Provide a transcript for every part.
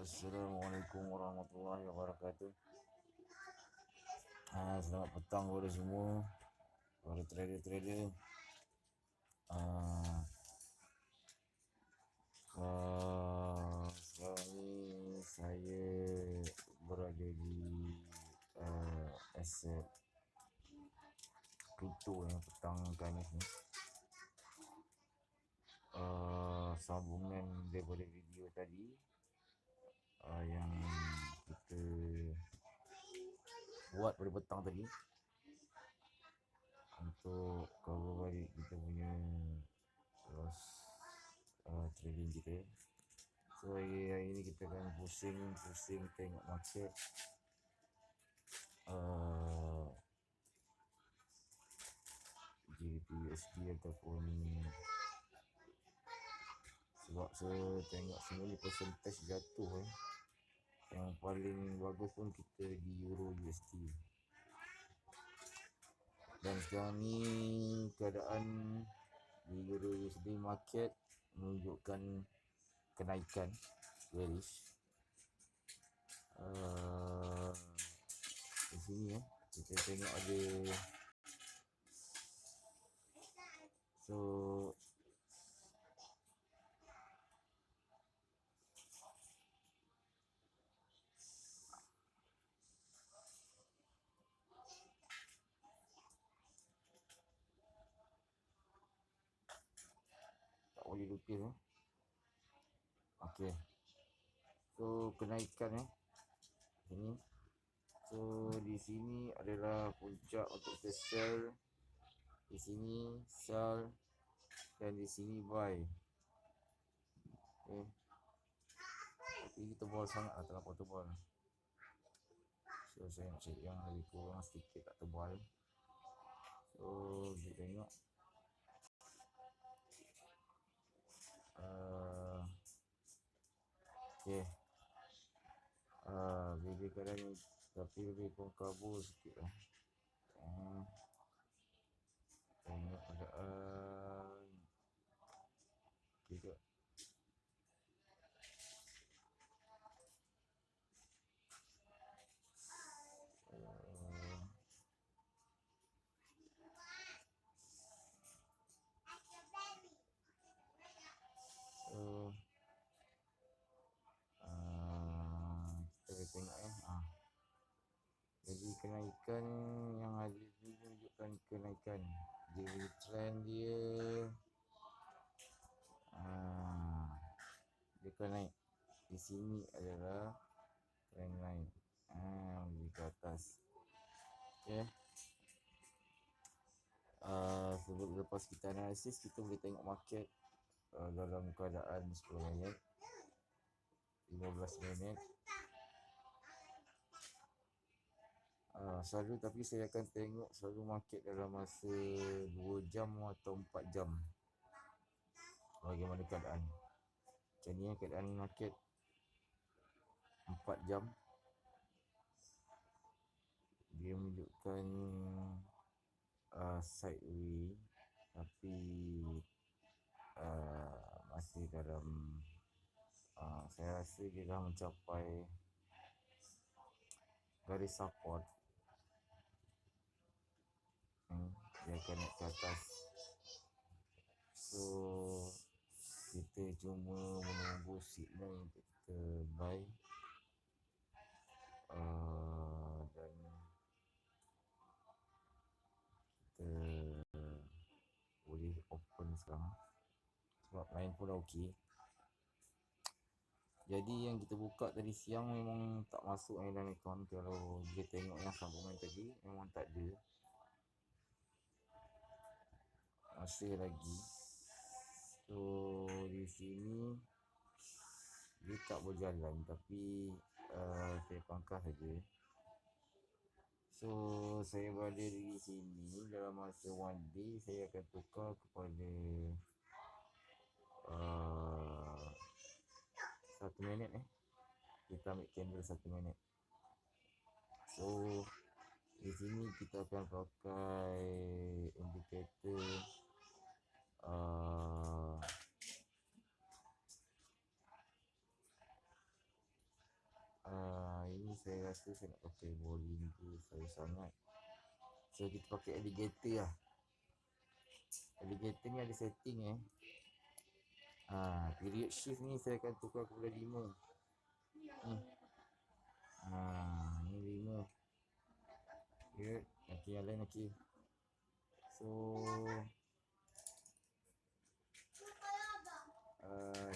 Assalamualaikum warahmatullahi wabarakatuh. Selamat petang kepada semua, kepada trader-trader. Ah, Sekarang ni saya berada di aset kripto yang petang Khamis ni. Sambungan daripada video tadi yang kita buat pada petang tadi untuk cover balik kita punya loss trading kita. So hari ni kita akan pusing tengok market GBP USD ataupun sebab saya tengok semua ni persentage jatuh yang paling bagus pun kita di Euro USD. Dan sekarang ni keadaan di Euro USD market menunjukkan kenaikan bearish. Di sini kita tengok ada tak boleh lukis okey. So kenaikan sini. So di sini adalah puncak untuk kita sell, di sini sell, dan di sini buy. Tapi kita bol sangat lah, terlampau tebal. So saya nak cari yang lebih kurang sedikit tak tebal. So kita tengok bila keadaan ni tapi lebih kurang kabur sikit lah. Tengok keadaan kita tengok jadi kenaikan yang ada ni menunjukkan kenaikan. Jadi trend dia dia akan naik. Di sini adalah trend naik di ke atas. Sebelum lepas kita analisis, kita boleh tengok market dalam keadaan 10 minit, 15 minit. Tapi saya akan tengok selalu market dalam masa 2 jam atau 4 jam. Bagaimana keadaan. Macam ni keadaan market 4 jam. Dia menunjukkan sideways tapi masih dalam saya rasa dia dah mencapai garis support. Dia akan naik ke atas. So kita cuma menunggu signal untuk kita buy dan kita boleh open sekarang sebab lain pun dah okey. Jadi yang kita buka tadi siang memang tak masuk dalam account. Kalau dia tengok yang sambungan tadi memang tak ada, masih lagi. So di sini dia tak berjalan tapi saya pangkas saja. So saya berada di sini dalam masa one day saya akan tukar kepada 1 minit kita ambil candle 1 minit. So di sini kita akan pakai indikator saya rasa saya nak pakai Bollinger saya sangat. So kita pakai alligator lah. Alligator ni ada setting period shift ni saya akan tukar kepada 5. Ni. Ni 5. Period. Okey, yang lain okey. So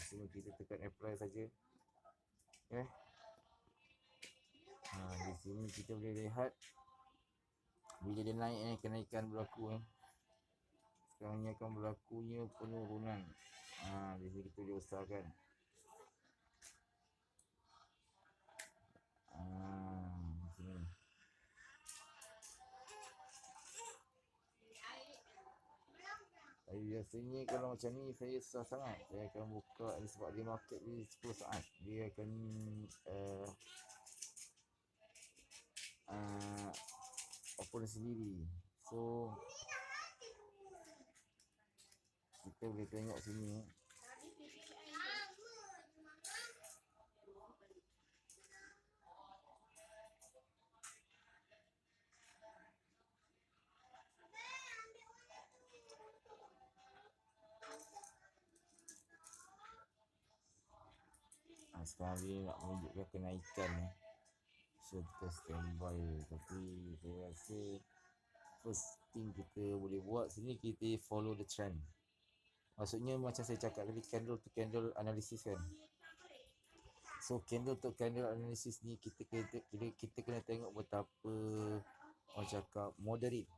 cuma kita tekan apply saja. Di sini kita boleh lihat bila dia naik kenaikan berlaku Sekarang ni akan berlakunya penurunan. Di sini kita boleh usahakan. Di sini. Tapi biasanya kalau macam ni saya susah sangat. Saya akan buka sebab dia market di 10 saat. Dia akan open sendiri. So kita boleh tengok sini. Sekarang dia nak menunjukkan kenaikan So kita standby. Tapi saya rasa first thing kita boleh buat sini, kita follow the trend. Maksudnya macam saya cakap tadi, candle to candle analysis kan. So candle to candle analysis ni kita kena tengok betapa orang cakap moderate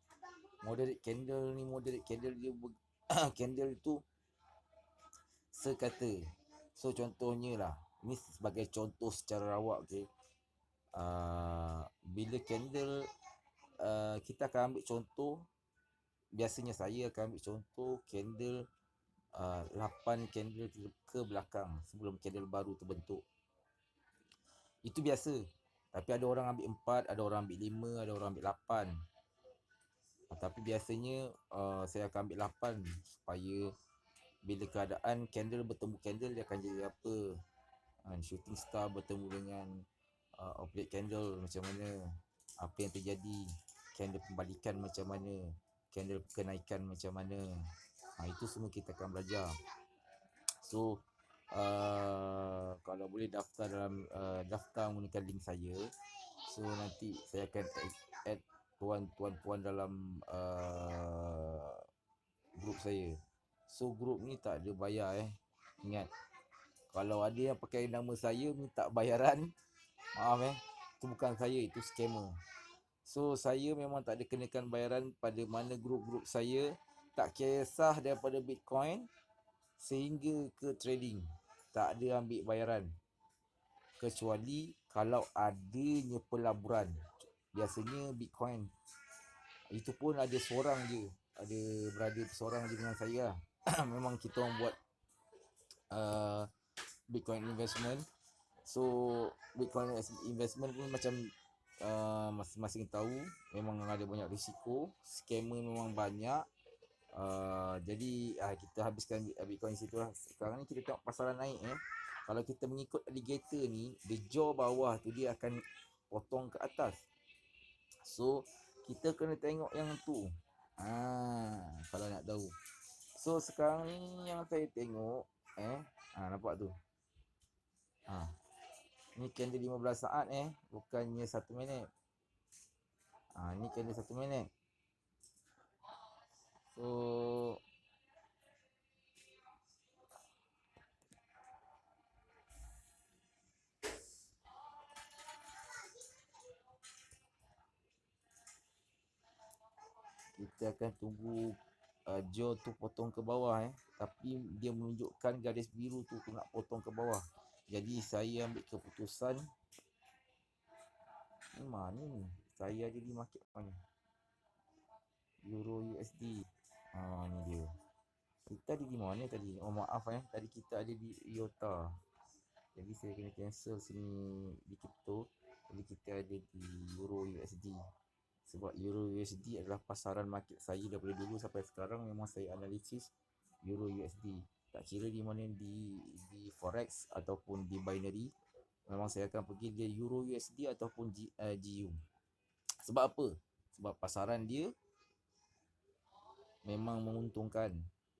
candle ni. Moderate candle dia candle tu sekata. So contohnya lah, ni sebagai contoh secara rawak, okey. Bila candle kita akan ambil contoh, biasanya saya akan ambil contoh candle 8 candle ke belakang sebelum candle baru terbentuk. Itu biasa. Tapi ada orang ambil 4, ada orang ambil 5, ada orang ambil 8. Tapi biasanya saya akan ambil 8 supaya bila keadaan candle bertemu candle, dia akan jadi apa? Shooting star bertemu dengan oblique candle macam mana? Apa yang terjadi? Candle pembalikan macam mana? Candle kenaikan macam mana? Itu semua kita akan belajar. So kalau boleh daftar menggunakan link saya. So nanti saya akan add tuan-puan dalam grup saya. So grup ni tak ada bayar Ingat, kalau ada yang pakai nama saya minta bayaran, maaf itu bukan saya, itu scammer. So saya memang tak ada kenakan bayaran pada mana grup-grup saya, tak kisah daripada Bitcoin sehingga ke trading, tak ada ambil bayaran. Kecuali kalau adanya pelaburan. Biasanya Bitcoin, itu pun ada seorang je, ada brother seorang je dengan saya. Memang kita orang buat Bitcoin investment. So Bitcoin investment pun macam masing-masing tahu, memang ada banyak risiko, scammer memang banyak. Jadi kita habiskan Bitcoin situ lah. Sekarang ni kita tengok pasaran naik Kalau kita mengikut alligator ni, dia jaw bawah tu dia akan potong ke atas. So kita kena tengok yang tu. Kalau nak tahu. So sekarang ni yang saya tengok nampak tu. Ni candle 15 saat bukannya 1 minit. Ni candle 1 minit. So kita akan tunggu jaw tu potong ke bawah tapi dia menunjukkan garis biru tu nak potong ke bawah. Jadi saya ambil keputusan, ni mana ni? Saya ada di market mana? Euro USD. Ni dia. Kita ada di mana tadi? Oh maaf tadi kita ada di IOTA. Jadi saya kena cancel sini di crypto. Jadi kita ada di Euro USD. Sebab Euro USD adalah pasaran market saya daripada dulu sampai sekarang. Memang saya analisis Euro USD. Tak kira di mana, di forex ataupun di binary. memang saya akan pergi dia Euro USD ataupun GU. Sebab apa? Sebab pasaran dia memang menguntungkan.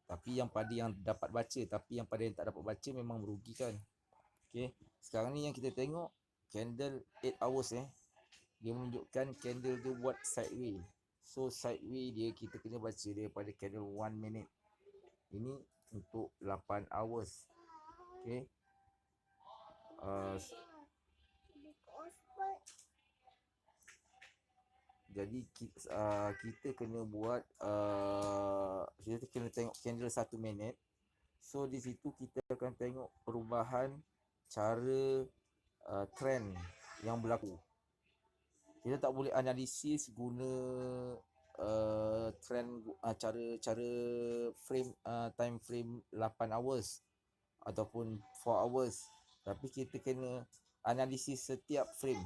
Tapi yang pada yang dapat baca, tapi yang pada yang tak dapat baca memang merugikan. Okey. Sekarang ni yang kita tengok candle 8 hours dia menunjukkan candle dia buat sideway. So sideway dia kita kena baca daripada candle 1 minute. Ini untuk 8 hours. Okey. Jadi kita kena buat kita kena tengok candle 1 minit. So di situ kita akan tengok perubahan cara trend yang berlaku. Kita tak boleh analisis guna trend cara frame time frame 8 hours ataupun 4 hours. Tapi kita kena analisis setiap frame.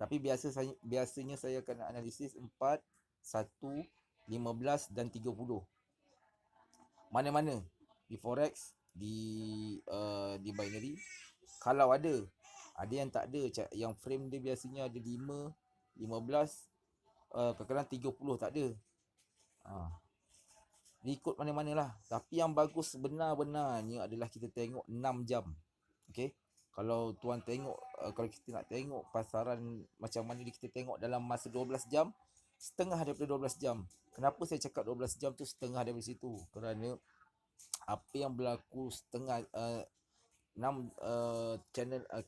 Tapi biasanya saya akan analisis 4, 1, 15 dan 30. Mana-mana di forex, di binary. Kalau ada yang tak ada, yang frame dia biasanya ada 5, 15, kadang-kadang 30 tak ada. Ikut mana-mana lah. Tapi yang bagus sebenar-benarnya adalah kita tengok 6 jam. Okey. Kalau tuan tengok, kalau kita nak tengok pasaran macam mana kita tengok dalam masa 12 jam, setengah daripada 12 jam. Kenapa saya cakap 12 jam tu setengah daripada situ? Kerana apa yang berlaku setengah 6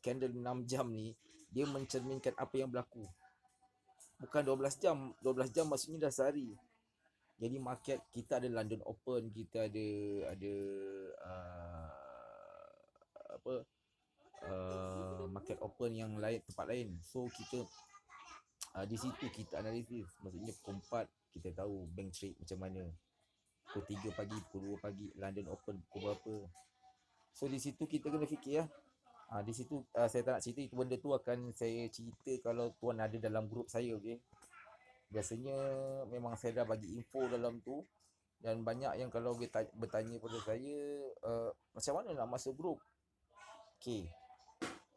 candle 6 jam ni, dia mencerminkan apa yang berlaku. Bukan 12 jam. 12 jam maksudnya dah sehari. Jadi market kita ada London Open, kita ada market open yang lain, tempat lain. So kita di situ kita analisis. Maksudnya pukul 4 kita tahu bank trade macam mana, pukul 3 pagi, pukul 2 pagi London Open pukul berapa. So di situ kita kena fikir di situ saya tak nak cerita itu, benda tu akan saya cerita kalau tuan ada dalam grup saya. Okay, biasanya memang saya dah bagi info dalam tu, dan banyak yang kalau bertanya pada saya macam mana nak masuk grup. Okay,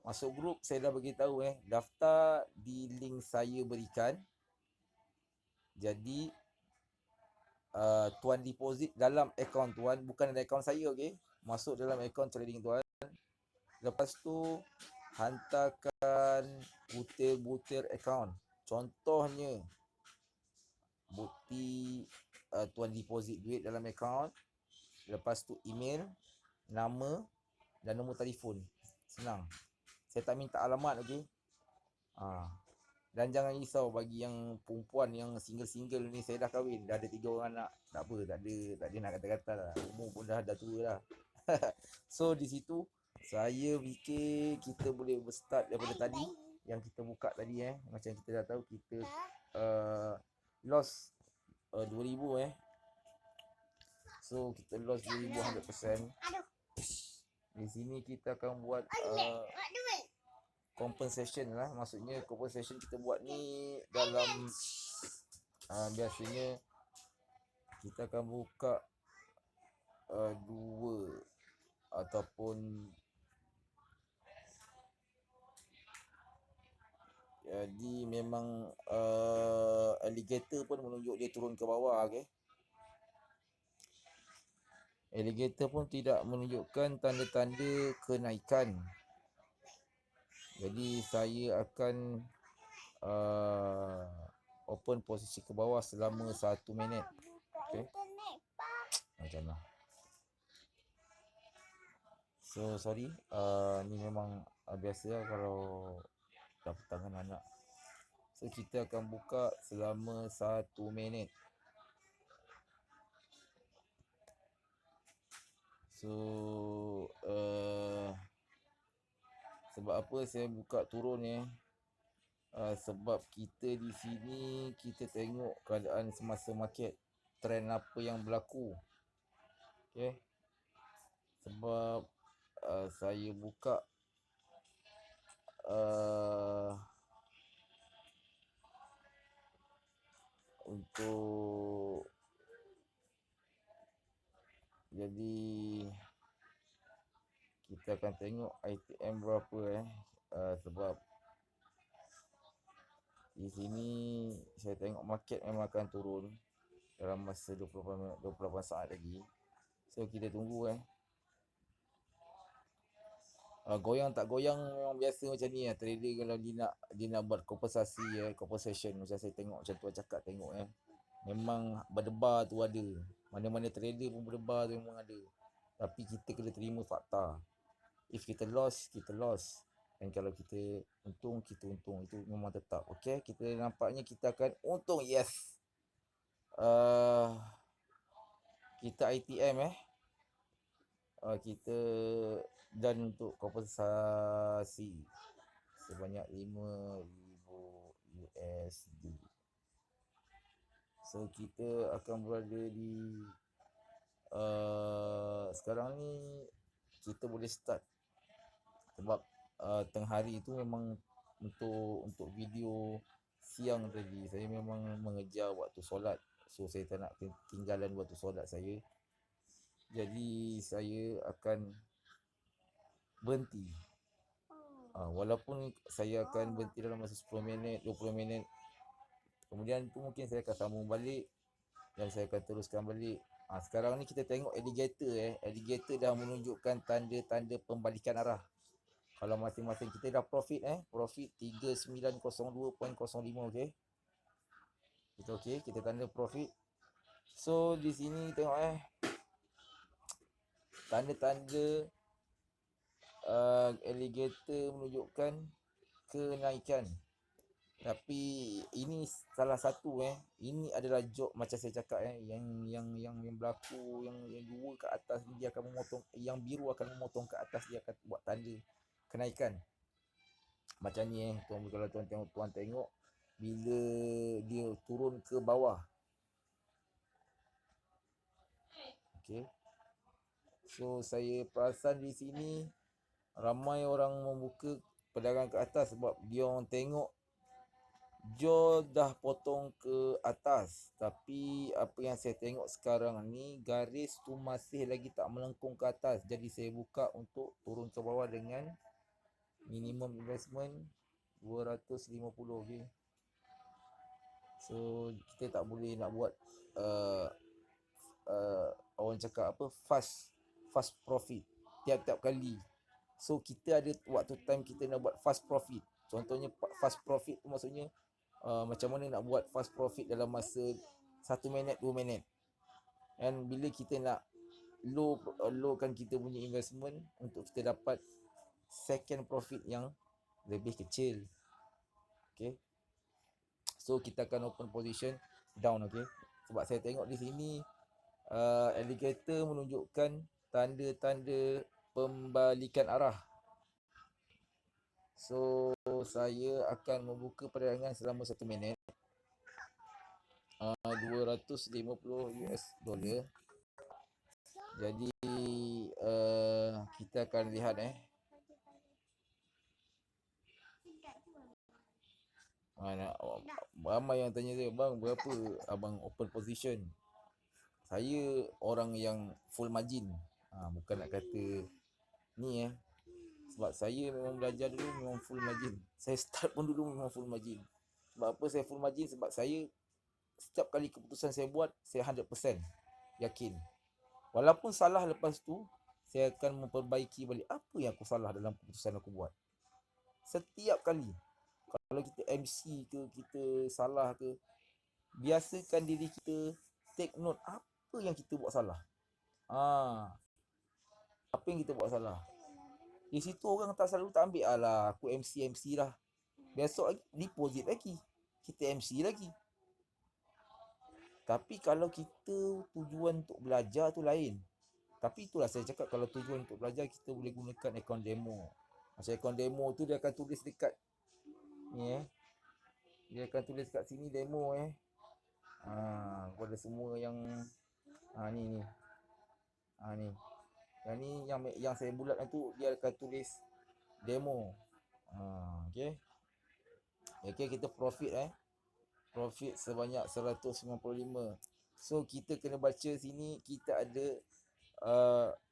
masuk grup saya dah bagi tahu daftar di link saya berikan. Jadi tuan deposit dalam akaun tuan, bukan dalam akaun saya. Okay, masuk dalam akaun trading tuan. Lepas tu hantarkan butir-butir akaun. Contohnya bukti tuan deposit duit dalam akaun. Lepas tu email, nama dan nombor telefon. Senang. Saya tak minta alamat. Okay. Dan jangan risau bagi yang perempuan yang single-single ni, saya dah kahwin, dah ada 3 orang anak. Tak apa, tak ada nak kata-kata lah. Umur pun dah tua dah. So di situ saya fikir kita boleh start daripada tadi yang kita buka tadi. Macam kita dah tahu kita loss 2000 So kita loss 2000 100%. Di sini kita akan buat compensation lah. Maksudnya compensation kita buat ni dalam biasanya kita akan buka 2 ataupun jadi memang alligator pun menunjuk dia turun ke bawah. Okay, alligator pun tidak menunjukkan tanda-tanda kenaikan. Jadi saya akan open posisi ke bawah selama 1 minit. Okay, macam mana. So sorry, ni memang biasa lah kalau dapat tangan anak. So kita akan buka selama 1 minit. So sebab apa saya buka turun sebab kita di sini kita tengok keadaan semasa market, trend apa yang berlaku. Okay, sebab saya buka untuk jadi kita akan tengok ITM berapa sebab di sini saya tengok market memang akan turun dalam masa 28 saat lagi. So kita tunggu goyang tak goyang memang biasa macam ni trader kalau dia nak buat compensasi compensation macam saya tengok macam tuan cakap tengok memang berdebar tu ada. Mana-mana trader pun berdebar tu memang ada. Tapi kita kena terima fakta. If kita loss, kita loss. Dan kalau kita untung, kita untung. Itu memang tetap. Okay, kita nampaknya kita akan untung. Yes. Kita ITM kita dan untuk kompensasi sebanyak 5,000 USD. So kita akan berada di sekarang ni kita boleh start sebab tengah hari tu memang untuk video siang tadi saya memang mengejar waktu solat. So saya tak nak ketinggalan waktu solat saya. Jadi saya akan berhenti. Walaupun saya akan berhenti dalam masa 10 minit, 20 minit. Kemudian tu mungkin saya akan sambung balik dan saya akan teruskan balik. Sekarang ni kita tengok alligator alligator dah menunjukkan tanda-tanda pembalikan arah. Kalau masing-masing kita dah profit profit 3902.05 okey. Kita okey, kita tanda profit. So di sini tengok tanda-tanda alligator menunjukkan kenaikan. Tapi ini salah satu ini adalah job macam saya cakap yang berlaku yang dua kat atas ni dia akan memotong, yang biru akan memotong kat atas, dia akan buat tanda kenaikan. Macam ni kalau tuan tengok bila dia turun ke bawah. Okey. So saya perasan di sini ramai orang membuka pedagang ke atas sebab dia orang tengok Joe dah potong ke atas. Tapi apa yang saya tengok sekarang ni, garis tu masih lagi tak melengkung ke atas. Jadi saya buka untuk turun ke bawah dengan minimum investment 250 okay. So kita tak boleh nak buat orang cakap apa, fast profit tiap-tiap kali. So kita ada waktu time kita nak buat fast profit. Contohnya fast profit tu maksudnya macam mana nak buat fast profit dalam masa 1 minit 2 minit. And bila kita nak lowkan kita punya investment untuk kita dapat second profit yang lebih kecil. Okay. So kita akan open position down, okay. Sebab saya tengok di sini alligator menunjukkan tanda-tanda pembalikan arah. So saya akan membuka perdagangan selama 1 minit 250 US dollar. Jadi kita akan lihat ramai yang tanya saya, bang berapa abang open position. Saya orang yang full margin. Bukan nak kata ni sebab saya memang belajar dulu memang full margin. Saya start pun dulu memang full margin. Sebab apa saya full margin? Sebab saya setiap kali keputusan saya buat, saya 100% yakin. Walaupun salah lepas tu, saya akan memperbaiki balik apa yang aku salah dalam keputusan aku buat. Setiap kali. Kalau kita MC ke, kita salah ke, biasakan diri kita take note apa yang kita buat salah. Apa yang kita buat salah. Di situ orang tak selalu tak ambil, alah aku MC lah. Besok lagi deposit lagi. Kita MC lagi. Tapi kalau kita tujuan untuk belajar tu lain. Tapi itulah saya cakap, kalau tujuan untuk belajar kita boleh gunakan akaun demo. Macam akaun demo tu dia akan tulis dekat ni dia akan tulis kat sini demo kepada semua yang ni yang saya bulat tu dia akan tulis demo. Okey, kita profit profit sebanyak 195. So kita kena baca sini, kita ada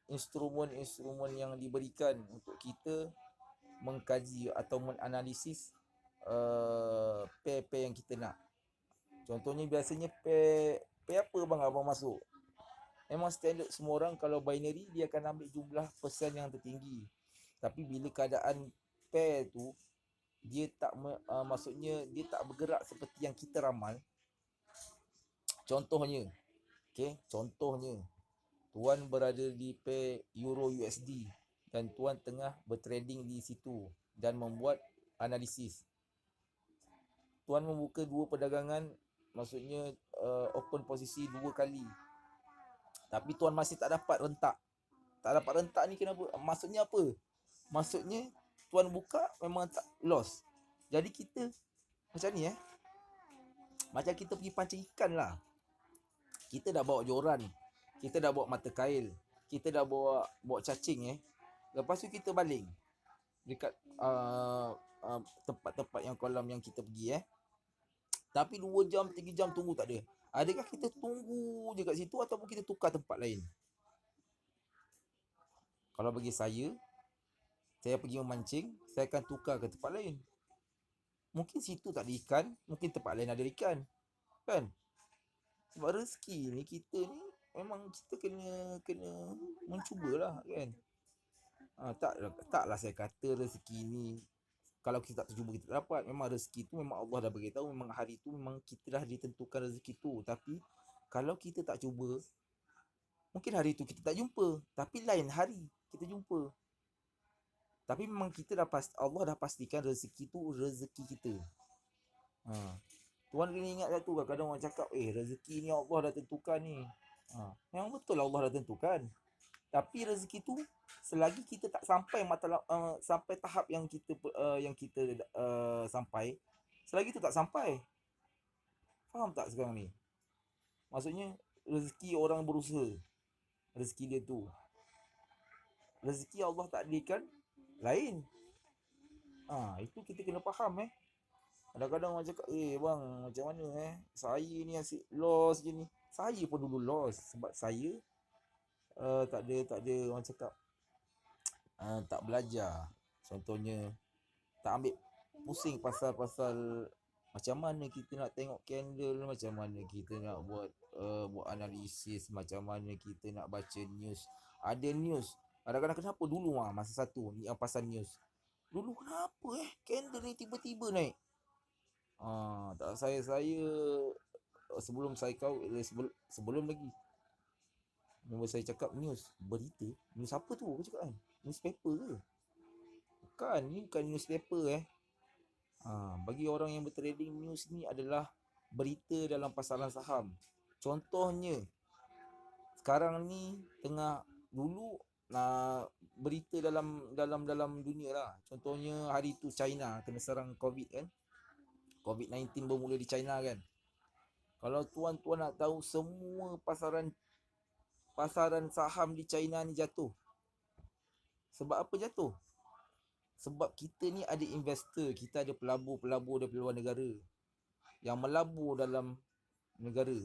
instrumen-instrumen yang diberikan untuk kita mengkaji atau menganalisis pair-pair yang kita nak. Contohnya biasanya pair apa bang abang masuk? Memang standard semua orang kalau binary dia akan ambil jumlah persen yang tertinggi. Tapi bila keadaan pair tu dia tak maksudnya dia tak bergerak seperti yang kita ramal. Contohnya, contohnya tuan berada di pair Euro USD dan tuan tengah bertrading di situ dan membuat analisis. Tuan membuka dua perdagangan, maksudnya open posisi 2 kali. Tapi tuan masih tak dapat rentak. Tak dapat rentak ni kenapa? Maksudnya apa? Maksudnya tuan buka memang tak loss. Jadi kita macam ni macam kita pergi pancing ikan lah. Kita dah bawa joran, kita dah bawa mata kail, kita dah bawa cacing Lepas tu kita baling dekat tempat-tempat yang kolam yang kita pergi Tapi 2 jam, 3 jam tunggu tak ada. Adakah kita tunggu je kat situ ataupun kita tukar tempat lain? Kalau bagi saya pergi memancing, saya akan tukar ke tempat lain. Mungkin situ tak ada ikan, mungkin tempat lain ada ikan. Kan? Sebab rezeki ni kita ni memang kita kena mencubalah kan. Taklah saya kata rezeki ni kalau kita tak cuba kita tak dapat. Memang rezeki tu memang Allah dah beritahu, memang hari tu memang kita dah ditentukan rezeki tu. Tapi kalau kita tak cuba, mungkin hari tu kita tak jumpa, tapi lain hari kita jumpa. Tapi memang kita Allah dah pastikan rezeki tu rezeki kita. Tuan kena ingat satu, kadang-kadang orang cakap rezeki ni Allah dah tentukan ni. Memang betul Allah dah tentukan. Tapi rezeki tu selagi kita tak sampai sampai tahap yang kita sampai, selagi tu tak sampai. Faham tak sekarang ni? Maksudnya rezeki orang berusaha, rezeki dia tu. Rezeki Allah takdirkan lain. Itu kita kena faham Kadang-kadang orang cakap, bang macam mana saya ni asyik loss je ni. Saya pun dulu loss sebab saya tak ada orang cakap tak belajar. Contohnya tak ambil pusing pasal macam mana kita nak tengok candle, macam mana kita nak buat analisis, macam mana kita nak baca news. Ada news. Kadang-kadang kenapa dulu masa satu ni yang pasal news. Dulu kenapa candle ni tiba-tiba naik? Tak saya sebelum saya sebelum lagi nombor saya cakap news, berita. News apa tu? Aku cakap newspaper ke? Bukan, ni bukan newspaper bagi orang yang bertrading, news ni adalah berita dalam pasaran saham. Contohnya sekarang ni tengah dulu berita dalam dunia lah. Contohnya hari tu China kena serang COVID kan. COVID-19 bermula di China kan. Kalau tuan-tuan nak tahu, semua pasaran saham di China ni jatuh. Sebab apa jatuh? Sebab kita ni ada investor, kita ada pelabur-pelabur dari luar negara yang melabur dalam negara.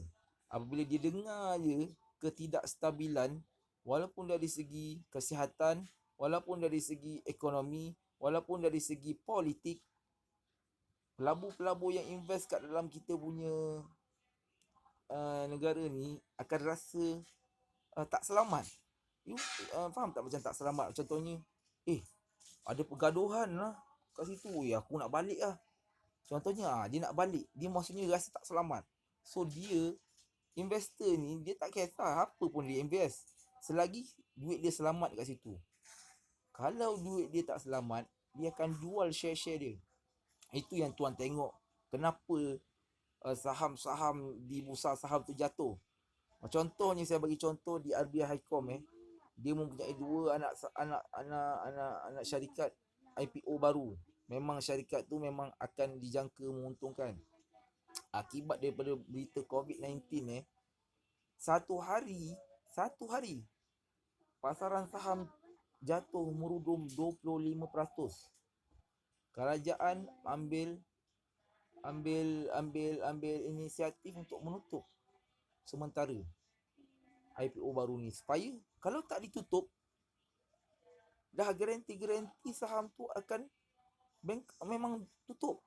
Apabila dia dengar je ketidakstabilan, walaupun dari segi kesihatan, walaupun dari segi ekonomi, walaupun dari segi politik, pelabur-pelabur yang invest kat dalam kita punya negara ni akan rasa tak selamat. Faham tak macam tak selamat? Contohnya, ada pergaduhan lah kat situ. Aku nak balik lah. Contohnya dia nak balik, dia maksudnya rasa tak selamat. So dia, investor ni, dia tak kisah apa pun dia invest, selagi duit dia selamat kat situ. Kalau duit dia tak selamat, dia akan jual share-share dia. Itu yang tuan tengok kenapa saham-saham di bursa saham tu jatuh. Contohnya saya bagi contoh di RBI Highcom dia mempunyai 2 anak syarikat IPO baru. Memang syarikat tu memang akan dijangka menguntungkan. Akibat daripada berita COVID-19 satu hari pasaran saham jatuh merudum 25%. Kerajaan ambil inisiatif untuk menutup sementara IPO baru ni, supaya kalau tak ditutup, dah garanti saham tu akan memang tutup,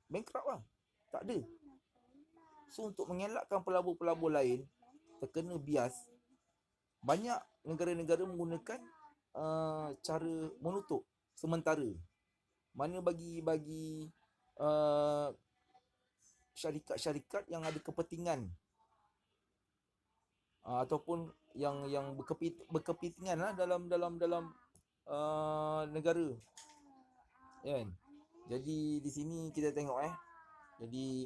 bankrupt lah, tak ada. So untuk mengelakkan pelabur-pelabur lain terkena bias, banyak negara-negara menggunakan cara menutup sementara, mana bagi syarikat-syarikat yang ada kepentingan ataupun yang berkepentingan lah dalam negara, kan. Jadi di sini kita tengok jadi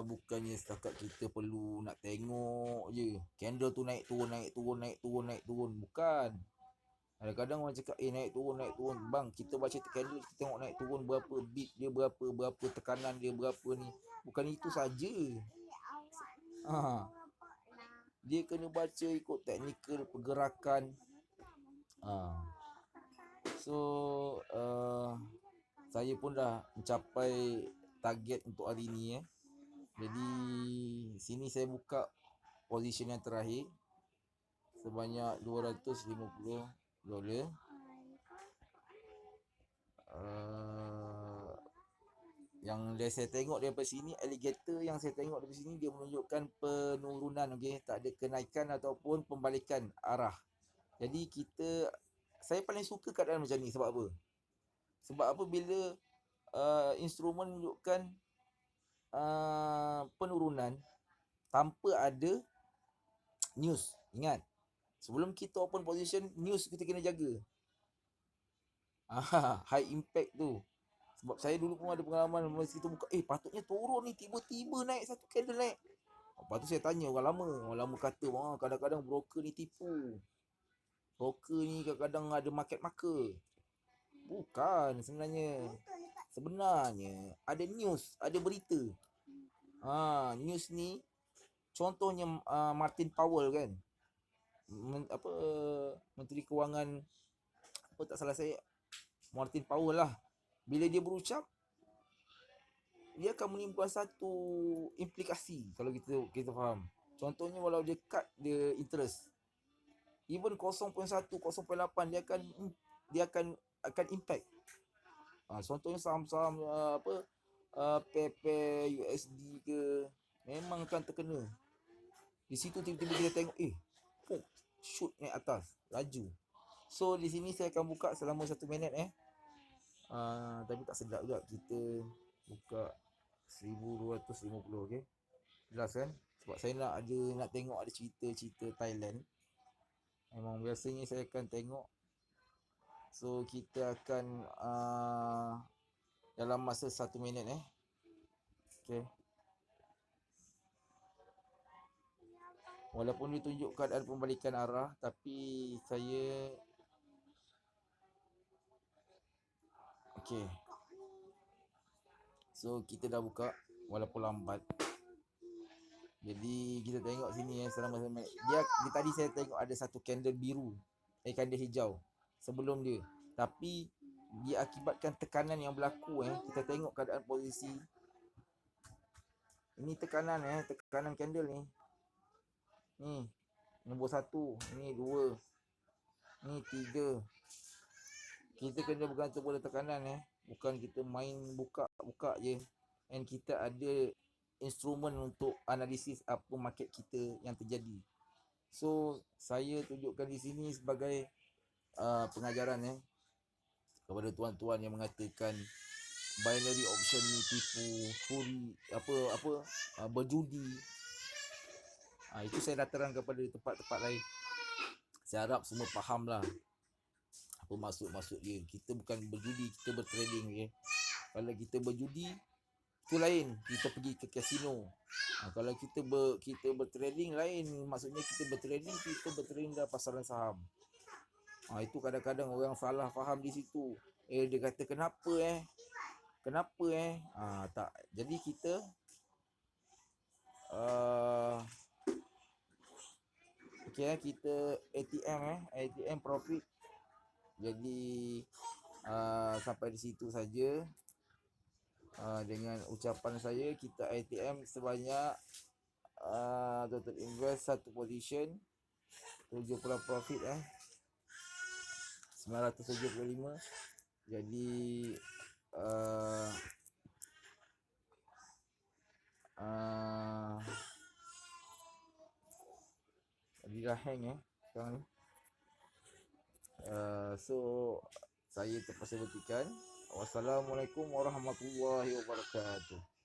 bukannya setakat kita perlu nak tengok je candle tu naik turun, bukan. Kadang-kadang orang cakap naik turun, bang, kita baca candle, kita tengok naik turun berapa bit dia, berapa tekanan dia, berapa ni. Bukan itu saja. Dia kena baca ikut teknikal pergerakan. So saya pun dah mencapai target untuk hari ni. Jadi sini saya buka position yang terakhir sebanyak $250. Yang saya tengok daripada sini, alligator yang saya tengok daripada sini, dia menunjukkan penurunan, tak ada kenaikan ataupun pembalikan arah. Jadi saya paling suka keadaan macam ni. Sebab apa bila instrumen menunjukkan penurunan tanpa ada news. Ingat, sebelum kita open position, news kita kena jaga. High impact tu. Sebab saya dulu pun ada pengalaman, masa kita buka, patutnya turun ni, tiba-tiba naik satu candle naik. Lepas tu saya tanya orang lama kata, kadang-kadang broker ni tipu. Broker ni kadang-kadang ada market maker. Bukan sebenarnya. Sebenarnya ada news, ada berita. News ni contohnya Martin Powell, kan. Menteri Kewangan, tak salah saya, Martin Powell lah. Bila dia berucap, dia akan menimbulkan satu implikasi kalau kita faham. Contohnya walau dia cut the interest, even 0.1, 0.8, dia akan impact. Contohnya saham-saham PP USD ke, memang akan terkena. Di situ tiba-tiba kita tengok shoot naik atas, laju. So di sini saya akan buka selama 1 minit tapi tak sedap juga kita buka 1250, okey. Jelas kan? Sebab saya nak tengok ada cerita-cerita Thailand. Memang biasanya saya akan tengok. So kita akan dalam masa 1 minit okey. Walaupun ditunjukkan ada pembalikan arah, tapi saya okey. So kita dah buka walaupun lambat. Jadi kita tengok sini selama dia tadi saya tengok ada satu candle biru, candle hijau sebelum dia. Tapi dia akibatkan tekanan yang berlaku kita tengok keadaan posisi. Ini tekanan tekanan candle ni. Ni nombor 1, ni 2, ni 3. Kita kena bergantung pada tekanan bukan kita main buka je. And kita ada instrumen untuk analisis apa market kita yang terjadi. So saya tunjukkan di sini sebagai pengajaran kepada tuan-tuan yang mengatakan binary option ni tipu, curi, berjudi. Itu saya dah terang kepada tempat-tempat lain. Saya harap semua faham lah apa maksud dia. Kita bukan berjudi, kita bertrading. Kalau kita berjudi, itu lain, kita pergi ke kasino. Kalau kita bertrading lain, maksudnya kita bertrading dalam pasaran saham. Itu kadang-kadang orang salah faham di situ. Dia kata kenapa tak. Jadi kita kita ATM profit. Jadi sampai di situ saja. Dengan ucapan saya, kita ATM sebanyak total invest satu position 70 profit 975. Jadi uh, uh, jadi dah hang sekarang ni. So saya terpaksa berhentikan. Wassalamualaikum warahmatullahi wabarakatuh.